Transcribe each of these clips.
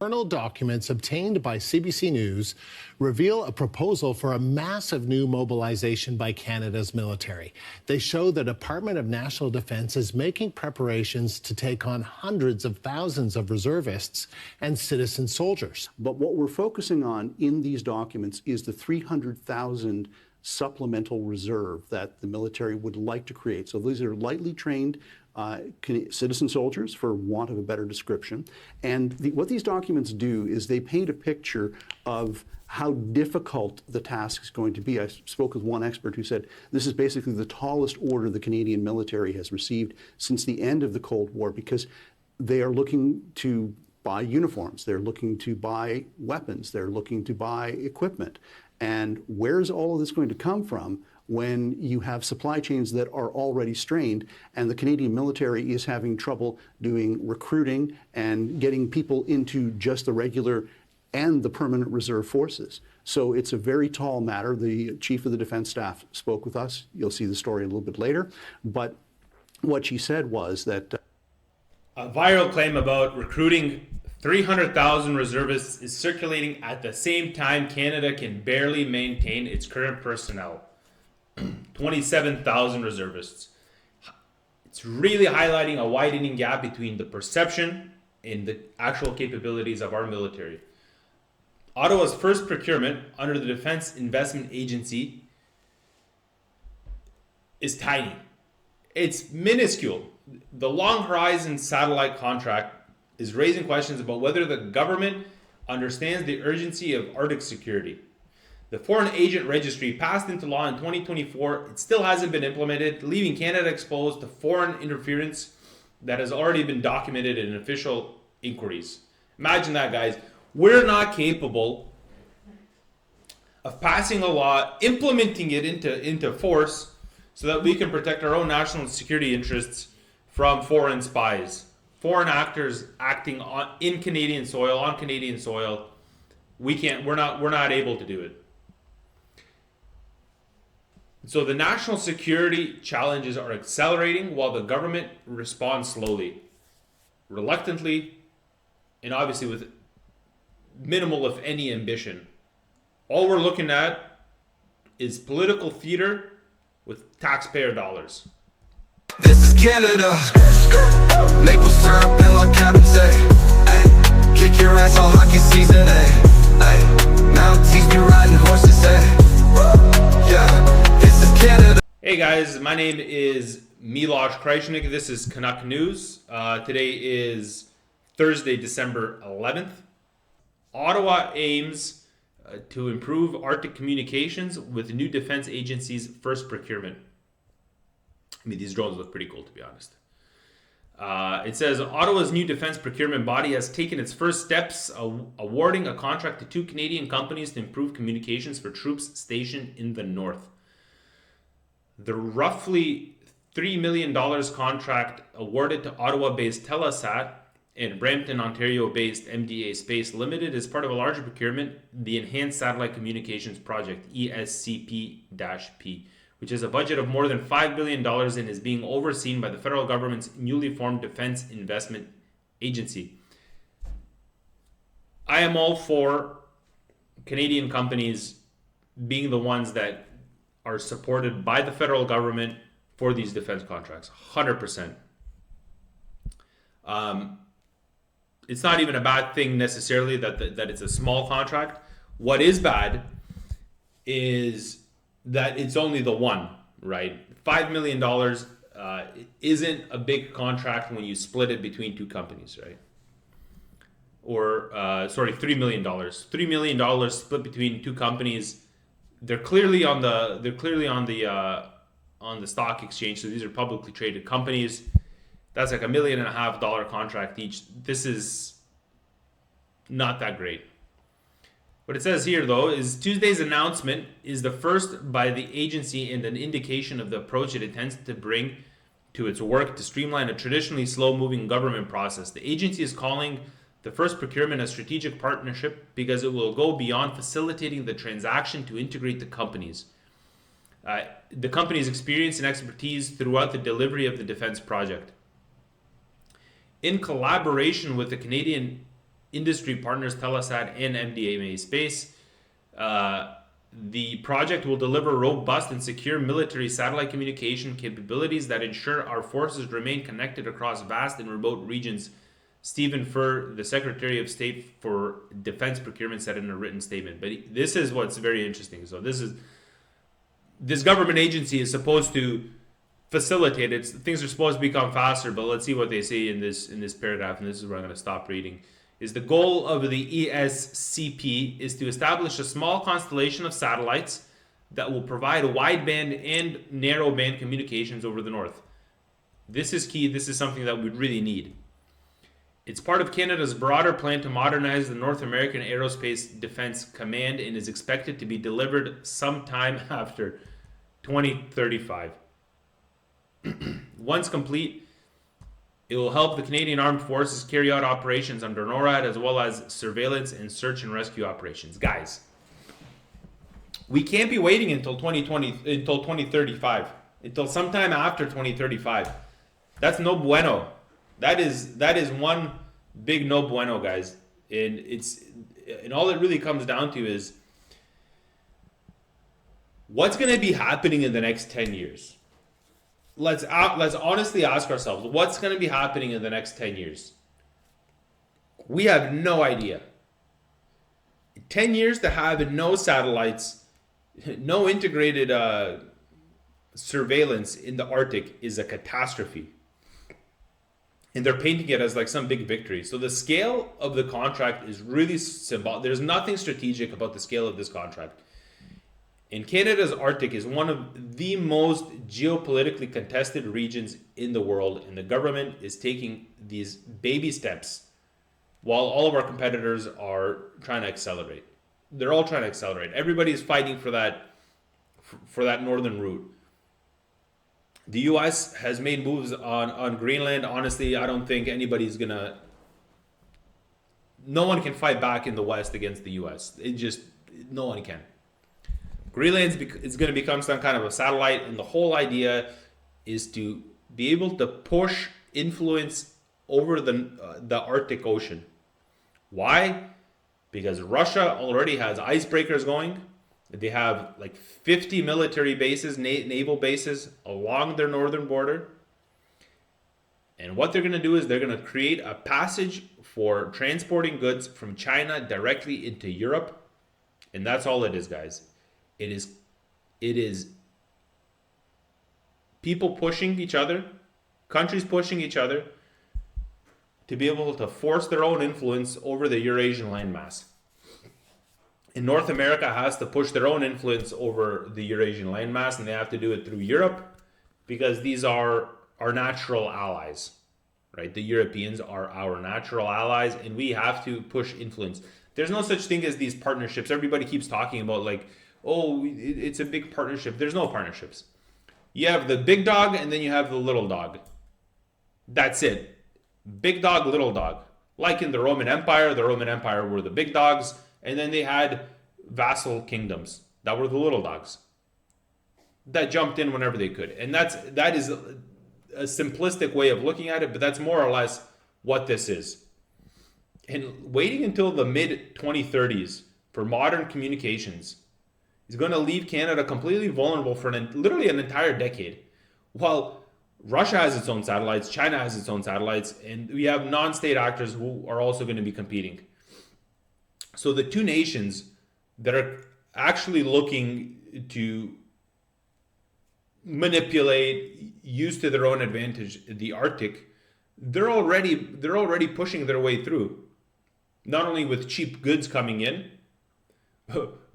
Internal documents obtained by CBC News reveal a proposal for a massive new mobilization by Canada's military. They show the Department of National Defence is making preparations to take on hundreds of thousands of reservists and citizen soldiers. But what we're focusing on in these documents is the 300,000 supplemental reserve that the military would like to create. So these are lightly trained citizen soldiers, for want of a better description. And what these documents do is they paint a picture of how difficult the task is going to be. I spoke with one expert who said this is basically the tallest order the Canadian military has received since the end of the Cold War, because they are looking to buy uniforms, they're looking to buy weapons, they're looking to buy equipment. And where's all of this going to come from when you have supply chains that are already strained, and the Canadian military is having trouble doing recruiting and getting people into just the regular and the permanent reserve forces? So it's a very tall matter. The Chief of the Defence Staff spoke with us. You'll see the story a little bit later. But what she said was that a viral claim about recruiting 300,000 reservists is circulating at the same time Canada can barely maintain its current personnel. 27,000 reservists. It's really highlighting a widening gap between the perception and the actual capabilities of our military. Ottawa's first procurement under the Defence Investment Agency is tiny. It's minuscule. The Long Horizon satellite contract is raising questions about whether the government understands the urgency of Arctic security. The Foreign Agent Registry passed into law in 2024. It still hasn't been implemented, leaving Canada exposed to foreign interference that has already been documented in official inquiries. Imagine that, guys. We're not capable of passing a law, implementing it into force so that we can protect our own national security interests from foreign spies, foreign actors acting in Canadian soil, on Canadian soil. We're not able to do it. So the national security challenges are accelerating while the government responds slowly, reluctantly, and obviously with minimal, if any, ambition. All we're looking at is political theater with taxpayer dollars. This is Canada. Maple syrup and like Cabernet. Kick your ass all hockey season. Mounties be riding horses. Yeah. Hey guys, my name is Miloš Krajčnik. This is Canuck News. Today is Thursday, December 11th. Ottawa aims to improve Arctic communications with the new defense agency's first procurement. I mean, these drones look pretty cool, to be honest. It says Ottawa's new defense procurement body has taken its first steps, awarding a contract to 2 Canadian companies to improve communications for troops stationed in the north. The roughly $3 million contract awarded to Ottawa-based Telesat and Brampton, Ontario-based MDA Space Limited is part of a larger procurement, the Enhanced Satellite Communications Project, ESCP-P, which has a budget of more than $5 billion and is being overseen by the federal government's newly formed Defense Investment Agency. I am all for Canadian companies being the ones that are supported by the federal government for these defense contracts, 100%. It's not even a bad thing necessarily that it's a small contract. What is bad is that it's only the one, right? $5 million isn't a big contract when you split it between 2 companies, right? Or $3 million. $3 million split between 2 companies. They're clearly on the stock exchange, so these are publicly traded companies. That's like $1.5 million contract each. This is not that great. What it says here, though, is Tuesday's announcement is the first by the agency and an indication of the approach it intends to bring to its work to streamline a traditionally slow-moving government process. The agency is calling the first procurement a strategic partnership because it will go beyond facilitating the transaction to integrate the companies. The company's experience and expertise throughout the delivery of the defense project. In collaboration with the Canadian industry partners Telesat and MDMA Space. The project will deliver robust and secure military satellite communication capabilities that ensure our forces remain connected across vast and remote regions. Stephen Furr, the Secretary of State for Defense Procurement, said in a written statement. But this is what's very interesting. So this government agency is supposed to facilitate it. Things are supposed to become faster, but let's see what they say in this paragraph, and this is where I'm going to stop reading. Is the goal of the ESCP is to establish a small constellation of satellites that will provide wideband and narrowband communications over the north. This is key. This is something that we really need. It's part of Canada's broader plan to modernize the North American Aerospace Defense Command and is expected to be delivered sometime after 2035. Once complete, it will help the Canadian Armed Forces carry out operations under NORAD as well as surveillance and search and rescue operations. Guys, we can't be waiting until 2035, until sometime after 2035. That's no bueno. That is one big no bueno, guys. And all it really comes down to is what's going to be happening in the next 10 years. Let's honestly ask ourselves, what's going to be happening in the next 10 years? We have no idea. 10 years to have no satellites, no integrated surveillance in the Arctic is a catastrophe. And they're painting it as like some big victory. So the scale of the contract is really simple. There's nothing strategic about the scale of this contract. And Canada's Arctic is one of the most geopolitically contested regions in the world, and the government is taking these baby steps while all of our competitors are trying to accelerate. They're all trying to accelerate. Everybody is fighting for that northern route. The U.S. has made moves on Greenland. Honestly, I don't think anybody's gonna. No one can fight back in the West against the U.S. No one can. Greenland is going to become some kind of a satellite, and the whole idea is to be able to push influence over the Arctic Ocean. Why? Because Russia already has icebreakers going. They have like 50 military bases, naval bases along their northern border. And what they're going to do is they're going to create a passage for transporting goods from China directly into Europe. And that's all it is, guys. It is people pushing each other, countries pushing each other to be able to force their own influence over the Eurasian landmass. And North America has to push their own influence over the Eurasian landmass, and they have to do it through Europe because these are our natural allies, right? The Europeans are our natural allies, and we have to push influence. There's no such thing as these partnerships. Everybody keeps talking about like, oh, it's a big partnership. There's no partnerships. You have the big dog and then you have the little dog. That's it. Big dog, little dog. Like in the Roman Empire were the big dogs, and then they had vassal kingdoms that were the little dogs that jumped in whenever they could. And that is a simplistic way of looking at it, but that's more or less what this is. And waiting until the mid-2030s for modern communications is going to leave Canada completely vulnerable for literally an entire decade. While Russia has its own satellites, China has its own satellites, and we have non-state actors who are also going to be competing. So the two nations that are actually looking to manipulate, use to their own advantage the Arctic, they're already pushing their way through. Not only with cheap goods coming in,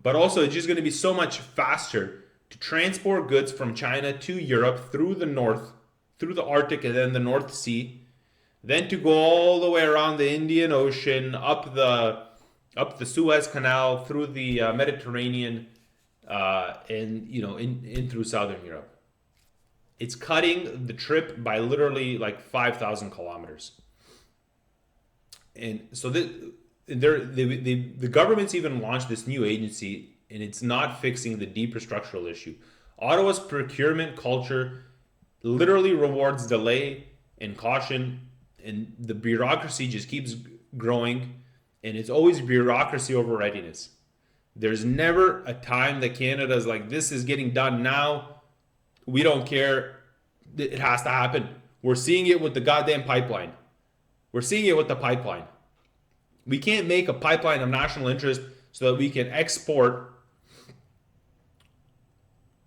but also it's just going to be so much faster to transport goods from China to Europe through the north, through the Arctic and then the North Sea, then to go all the way around the Indian Ocean, up the Suez Canal, through the Mediterranean, and in through Southern Europe. It's cutting the trip by literally like 5,000 kilometers. And so the government's even launched this new agency, and it's not fixing the deeper structural issue. Ottawa's procurement culture literally rewards delay and caution, and the bureaucracy just keeps growing. And it's always bureaucracy over readiness. There's never a time that Canada's like, this is getting done now. We don't care. It has to happen. We're seeing it with the goddamn pipeline. We're seeing it with the pipeline. We can't make a pipeline of national interest so that we can export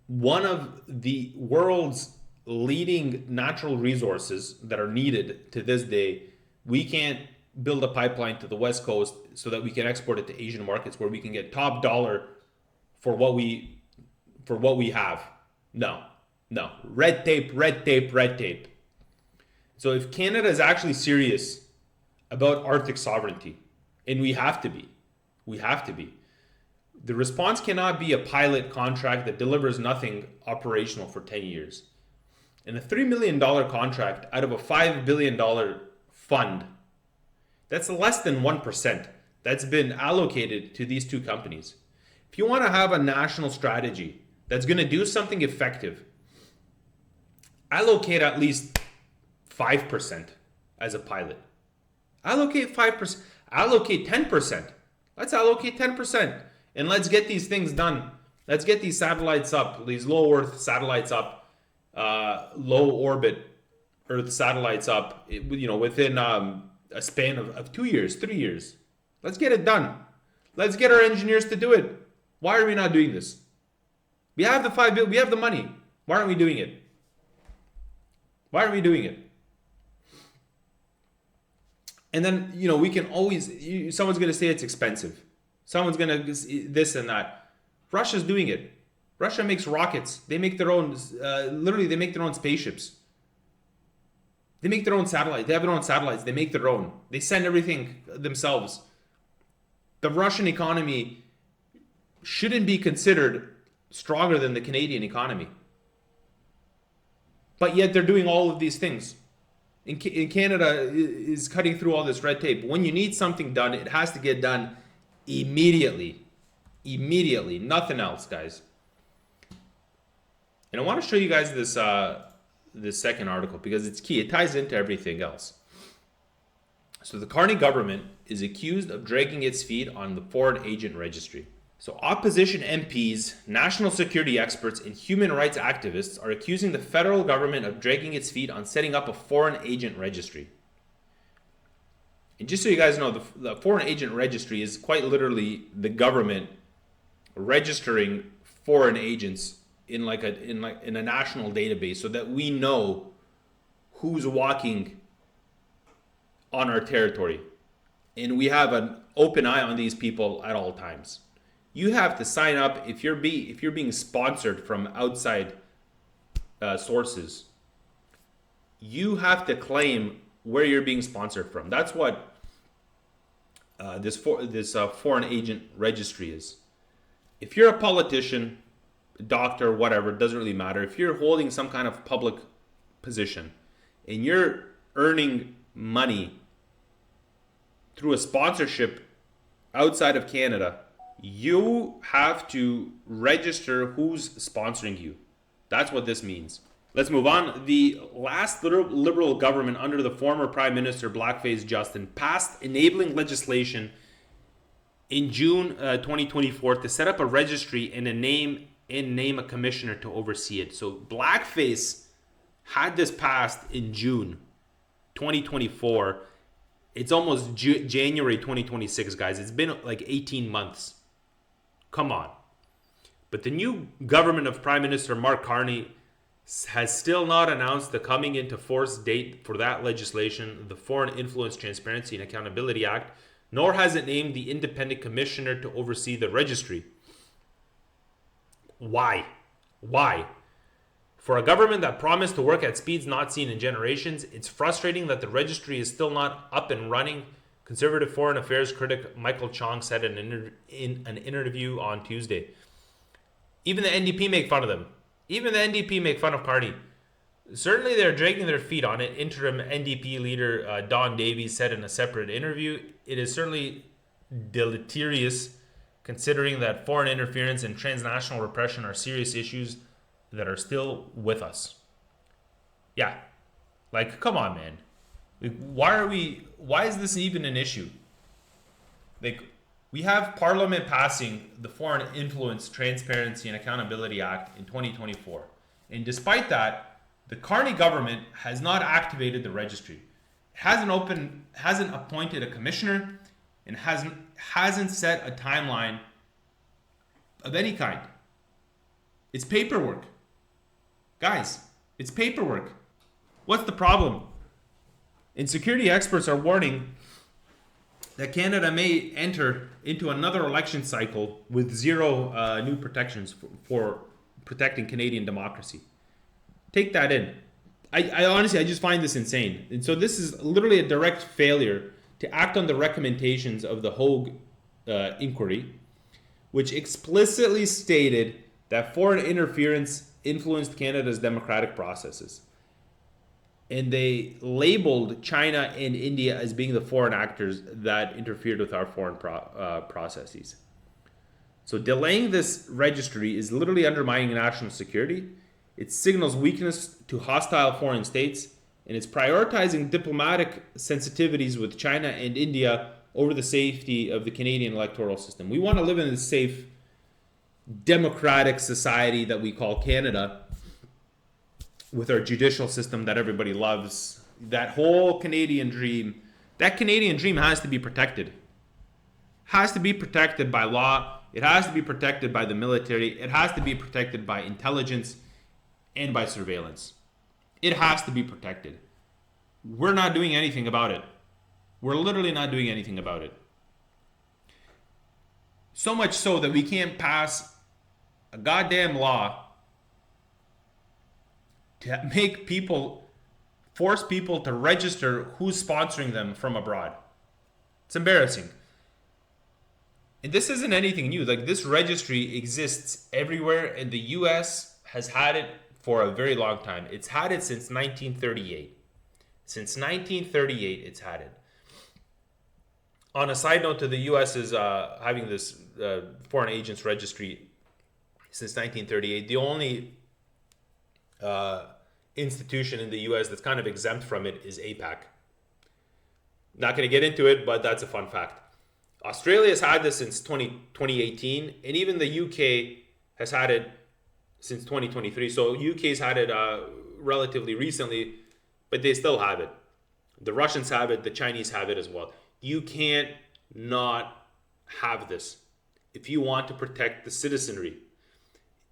one of the world's leading natural resources that are needed to this day. We can't build a pipeline to the West Coast so that we can export it to Asian markets where we can get top dollar for what we have. No. Red tape, red tape, red tape. So if Canada is actually serious about Arctic sovereignty, and we have to be, the response cannot be a pilot contract that delivers nothing operational for 10 years. And a $3 million contract out of a $5 billion fund, that's less than 1% that's been allocated to these two companies. If you want to have a national strategy that's going to do something effective, allocate at least 5% as a pilot. Allocate 5%. Allocate 10%. Let's allocate 10%. And let's get these things done. Let's get these satellites up, these low Earth satellites up, low orbit Earth satellites up, within a span of 2 years, 3 years. Let's get it done. Let's get our engineers to do it. Why are we not doing this? We have the $5 billion, we have the money. Why aren't we doing it? Why aren't we doing it? And then, we can always, someone's going to say it's expensive. Someone's going to this and that. Russia's doing it. Russia makes rockets. They make their own, literally they make their own spaceships. They make their own satellites. They have their own satellites. They make their own. They send everything themselves. The Russian economy shouldn't be considered stronger than the Canadian economy. But yet they're doing all of these things. In Canada is cutting through all this red tape. When you need something done, it has to get done immediately. Immediately. Nothing else, guys. And I want to show you guys this second article because it's key. It ties into everything else. So the Carney government is accused of dragging its feet on the foreign agent registry. So opposition MPs, national security experts, and human rights activists are accusing the federal government of dragging its feet on setting up a foreign agent registry. And just so you guys know, the foreign agent registry is quite literally the government registering foreign agents in a national database so that we know who's walking on our territory. And we have an open eye on these people at all times. You have to sign up if you're being sponsored from outside sources. You have to claim where you're being sponsored from. That's what this foreign agent registry is. If you're a politician, doctor, whatever, it doesn't really matter. If you're holding some kind of public position and you're earning money through a sponsorship outside of Canada, you have to register who's sponsoring you. That's what this means. Let's move on. The last Liberal government under the former Prime Minister Blackface Justin passed enabling legislation in June 2024 to set up a registry and name a commissioner to oversee it. So Blackface had this passed in June 2024. It's almost January 2026, guys. It's been like 18 months. Come on. But the new government of Prime Minister Mark Carney has still not announced the coming into force date for that legislation, the Foreign Influence Transparency and Accountability Act, nor has it named the independent commissioner to oversee the registry. Why? For a government that promised to work at speeds not seen in generations, it's frustrating that the registry is still not up and running, Conservative Foreign Affairs critic Michael Chong said in an interview on Tuesday. Even the NDP make fun of them. Even the NDP make fun of Carney. Certainly they're dragging their feet on it. Interim NDP leader Don Davies said in a separate interview, it is certainly deleterious considering that foreign interference and transnational repression are serious issues that are still with us. Yeah. Like, come on, man. Why is this even an issue? Like, we have Parliament passing the Foreign Influence Transparency and Accountability Act in 2024. And despite that, the Carney government has not activated the registry. It hasn't appointed a commissioner, and hasn't set a timeline of any kind. It's paperwork. Guys, it's paperwork. What's the problem? And security experts are warning that Canada may enter into another election cycle with zero new protections for protecting Canadian democracy. Take that in. I honestly, I just find this insane. And so this is literally a direct failure to act on the recommendations of the Hogue Inquiry, which explicitly stated that foreign interference influenced Canada's democratic processes. And they labeled China and India as being the foreign actors that interfered with our foreign processes. So delaying this registry is literally undermining national security. It signals weakness to hostile foreign states, and it's prioritizing diplomatic sensitivities with China and India over the safety of the Canadian electoral system. We want to live in a safe, democratic society that we call Canada, with our judicial system that everybody loves. That whole Canadian dream, that Canadian dream has to be protected. Has to be protected by law. It has to be protected by the military. It has to be protected by intelligence and by surveillance. It has to be protected. We're not doing anything about it. We're literally not doing anything about it. So much so that we can't pass a goddamn law to make people, force people to register who's sponsoring them from abroad. It's embarrassing. And this isn't anything new. Like, this registry exists everywhere, and the US has had it for a very long time. It's had it since 1938. Since 1938, it's had it. On a side note, the US is having this foreign agents registry since 1938. The only institution in the US that's kind of exempt from it is APAC. Not going to get into it, but that's a fun fact. Australia has had this since 2018, and even the UK has had it since 2023. So UK's had it relatively recently, but they still have it. The Russians have it, the Chinese have it as well. You can't not have this if you want to protect the citizenry.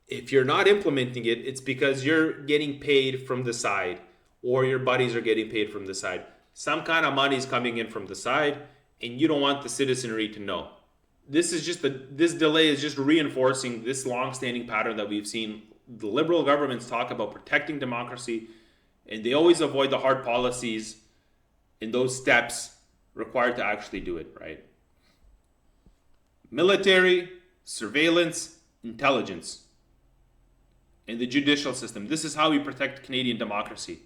If you're not implementing it, it's because you're getting paid from the side, or your buddies are getting paid from the side. Some kind of money is coming in from the side, and you don't want the citizenry to know. This delay is just reinforcing this long-standing pattern that we've seen. The liberal governments talk about protecting democracy, and they always avoid the hard policies and those steps required to actually do it, right? Military, surveillance, intelligence, and the judicial system. This is how we protect Canadian democracy.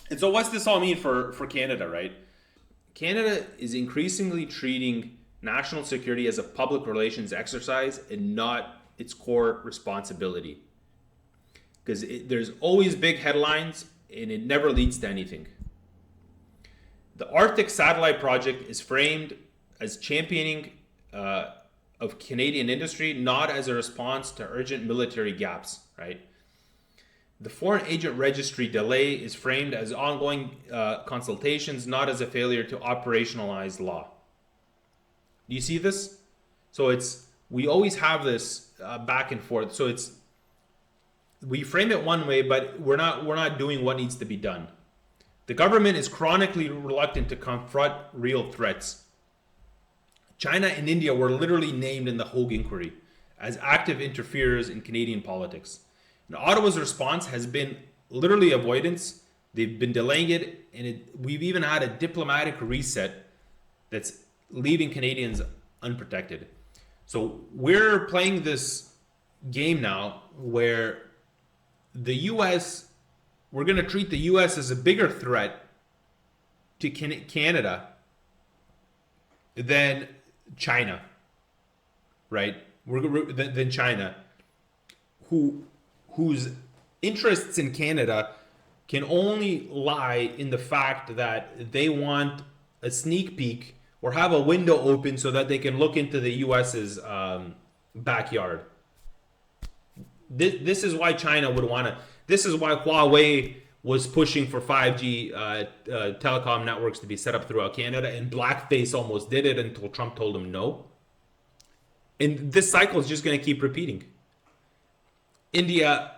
And so what's this all mean for Canada, right? Canada is increasingly treating national security as a public relations exercise and not its core responsibility. Because there's always big headlines and it never leads to anything. The Arctic Satellite Project is framed as championing of Canadian industry, not as a response to urgent military gaps, right? The foreign agent registry delay is framed as ongoing consultations, not as a failure to operationalize law. Do you see this? So we always have this back and forth. So we frame it one way, but we're not doing what needs to be done. The government is chronically reluctant to confront real threats. China and India were literally named in the Hogue Inquiry as active interferers in Canadian politics. And Ottawa's response has been literally avoidance. They've been delaying it, and we've even had a diplomatic reset that's leaving Canadians unprotected. So we're playing this game now where the U.S., we're going to treat the U.S. as a bigger threat to Canada than China, right? Than China, whose interests in Canada can only lie in the fact that they want a sneak peek or have a window open so that they can look into the US's backyard. This is why China would want to. This is why Huawei was pushing for 5G telecom networks to be set up throughout Canada, and Blackface almost did it until Trump told him no. And this cycle is just going to keep repeating. India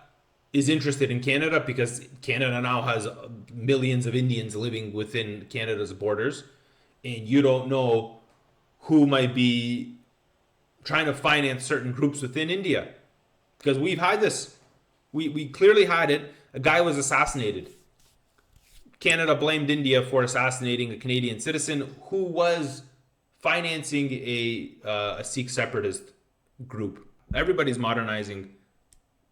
is interested in Canada because Canada now has millions of Indians living within Canada's borders, and you don't know who might be trying to finance certain groups within India. Because we've had this. We clearly had it. A guy was assassinated. Canada blamed India for assassinating a Canadian citizen who was financing a Sikh separatist group. Everybody's modernizing.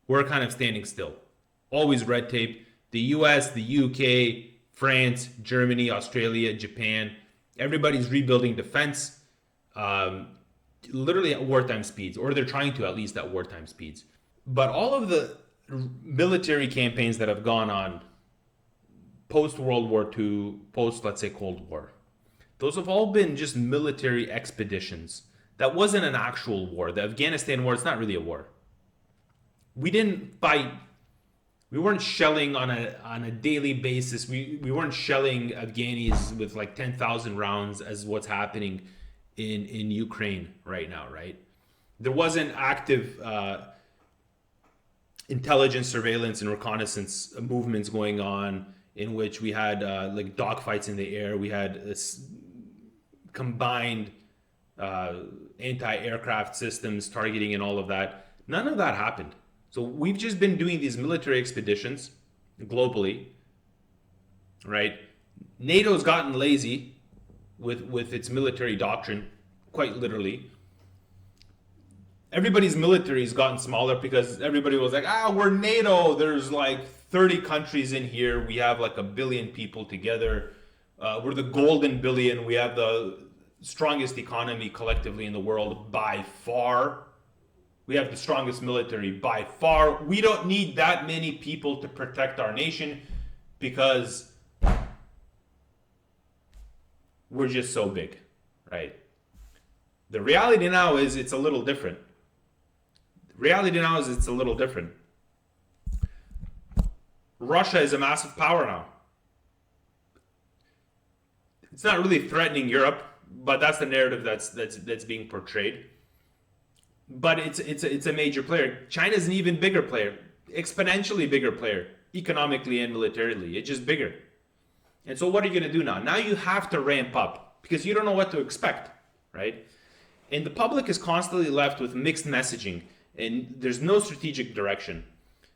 We're kind of standing still. Always red tape. The US, the UK, France, Germany, Australia, Japan. Everybody's rebuilding defense. Literally at wartime speeds, or they're trying to, at least at wartime speeds. But all of the military campaigns that have gone on post World War II, post, let's say, Cold War, those have all been just military expeditions. That wasn't an actual war. The Afghanistan war, it's not really a war. We didn't fight. We weren't shelling on a daily basis. We weren't shelling Afghanis with like 10,000 rounds as what's happening in Ukraine right now, right? There wasn't active intelligence, surveillance, and reconnaissance movements going on in which we had like dogfights in the air. We had this combined anti-aircraft systems targeting and all of that. None of that happened. So we've just been doing these military expeditions globally, right? NATO's gotten lazy with its military doctrine, quite literally. Everybody's military has gotten smaller because everybody was like, we're NATO. There's like 30 countries in here. We have like 1 billion people together. We're the golden billion. We have the strongest economy collectively in the world by far. We have the strongest military by far. We don't need that many people to protect our nation because we're just so big, right? The reality now is it's a little different. Russia is a massive power now. It's not really threatening Europe, but that's the narrative that's being portrayed. But it's a major player. China's an even bigger player, exponentially bigger player, economically and militarily. It's just bigger. And so what are you going to do now? Now you have to ramp up because you don't know what to expect, right? And the public is constantly left with mixed messaging, and there's no strategic direction.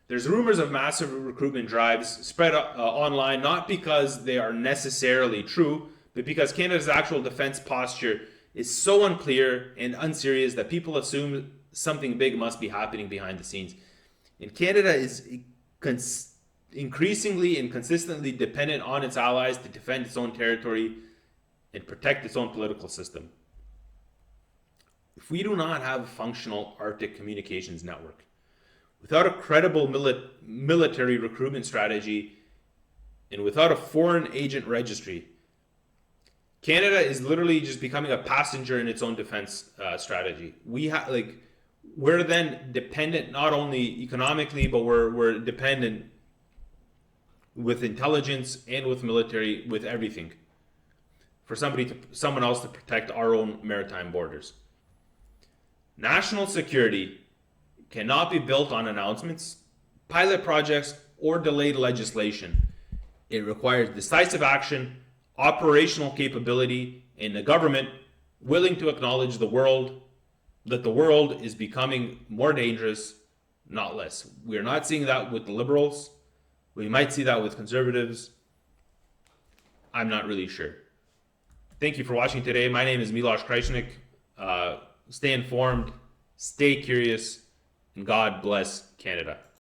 There's rumors of massive recruitment drives spread online, not because they are necessarily true, but because Canada's actual defense posture is so unclear and unserious that people assume something big must be happening behind the scenes. And Canada is increasingly and consistently dependent on its allies to defend its own territory and protect its own political system. If we do not have a functional Arctic communications network, without a credible military recruitment strategy, and without a foreign agent registry, Canada is literally just becoming a passenger in its own defense strategy. We're then dependent not only economically, but we're dependent with intelligence and with military, with everything, for someone else to protect our own maritime borders. National security cannot be built on announcements, pilot projects, or delayed legislation. It requires decisive action, operational capability, and a government willing to acknowledge that the world is becoming more dangerous, not less. We are not seeing that with the liberals. We might see that with conservatives. I'm not really sure. Thank you for watching today. My name is Miloš Krajčnik. Stay informed, stay curious, and God bless Canada.